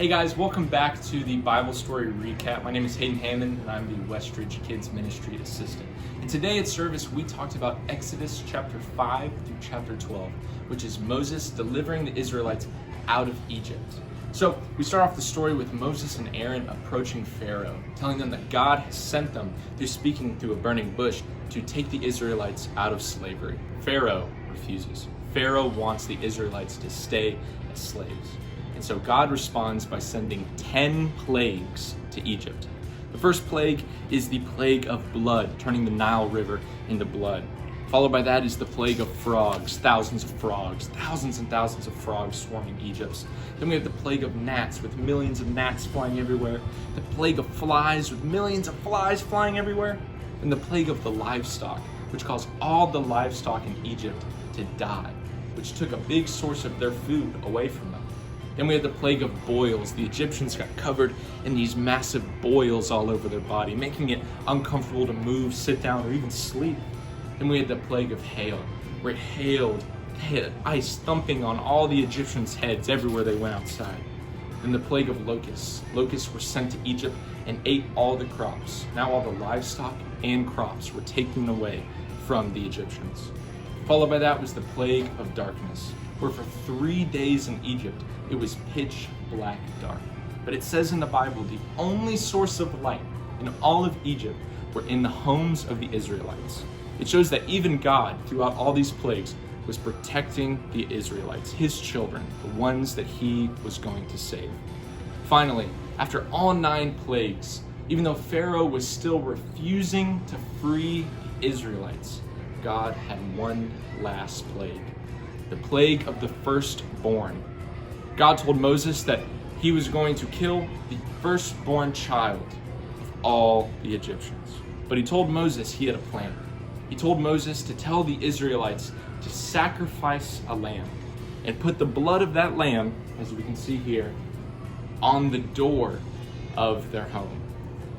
Hey guys, welcome back to the Bible story recap. My name is Hayden and I'm the Westridge Kids Ministry Assistant. And today at service, we talked about Exodus chapter 5 through chapter 12, which is Moses delivering the Israelites out of Egypt. So we start off the story with Moses and Aaron approaching Pharaoh, telling them that God has sent them through speaking through a burning bush to take the Israelites out of slavery. Pharaoh refuses. Pharaoh wants the Israelites to stay as slaves. And so God responds by sending 10 plagues to Egypt. The first plague is the plague of blood, turning the Nile River into blood. Followed by that is the plague of frogs, thousands and thousands of frogs swarming Egypt. Then we have the plague of gnats, with millions of gnats flying everywhere. The plague of flies, with millions of flies flying everywhere. And the plague of the livestock, which caused all the livestock in Egypt to die, which took a big source of their food away from them. Then we had the plague of boils. The Egyptians got covered in these massive boils all over their body, making it uncomfortable to move, sit down, or even sleep. Then we had the plague of hail, where it hailed, hit ice thumping on all the Egyptians' heads everywhere they went outside. Then the plague of locusts. Locusts were sent to Egypt and ate all the crops. Now all the livestock and crops were taken away from the Egyptians. Followed by that was the plague of darkness, where for 3 days in Egypt, it was pitch black dark. But it says in the Bible, the only source of light in all of Egypt were in the homes of the Israelites. It shows that even God, throughout all these plagues, was protecting the Israelites, his children, the ones that he was going to save. Finally, after all 9 plagues, even though Pharaoh was still refusing to free the Israelites, God had one last plague, the plague of the firstborn. God told Moses that he was going to kill the firstborn child of all the Egyptians. But he told Moses he had a plan. He told Moses to tell the Israelites to sacrifice a lamb and put the blood of that lamb, as we can see here, on the door of their home.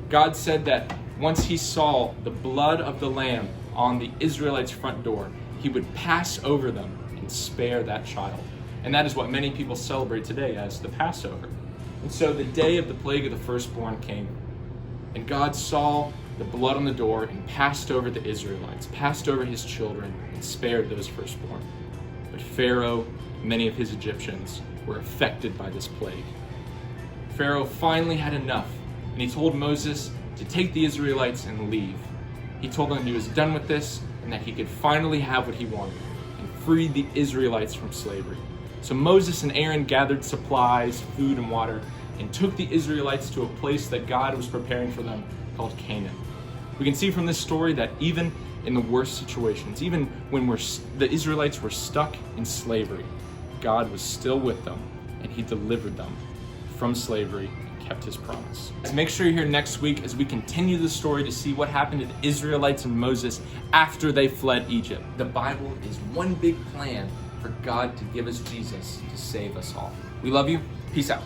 God said that once he saw the blood of the lamb on the Israelites' front door, he would pass over them and spare that child. And that is what many people celebrate today as the Passover. And so the day of the plague of the firstborn came, and God saw the blood on the door and passed over the Israelites, passed over his children, and spared those firstborn. But Pharaoh, many of his Egyptians, were affected by this plague. Pharaoh finally had enough, and he told Moses to take the Israelites and leave. He told them he was done with this and that he could finally have what he wanted and free the Israelites from slavery. So Moses and Aaron gathered supplies, food, and water, and took the Israelites to a place that God was preparing for them called Canaan. We can see from this story that even in the worst situations, even when the Israelites were stuck in slavery, God was still with them, and he delivered them from slavery and kept his promise. So make sure you're here next week as we continue the story to see what happened to the Israelites and Moses after they fled Egypt. The Bible is one big plan for God to give us Jesus to save us all. We love you. Peace out.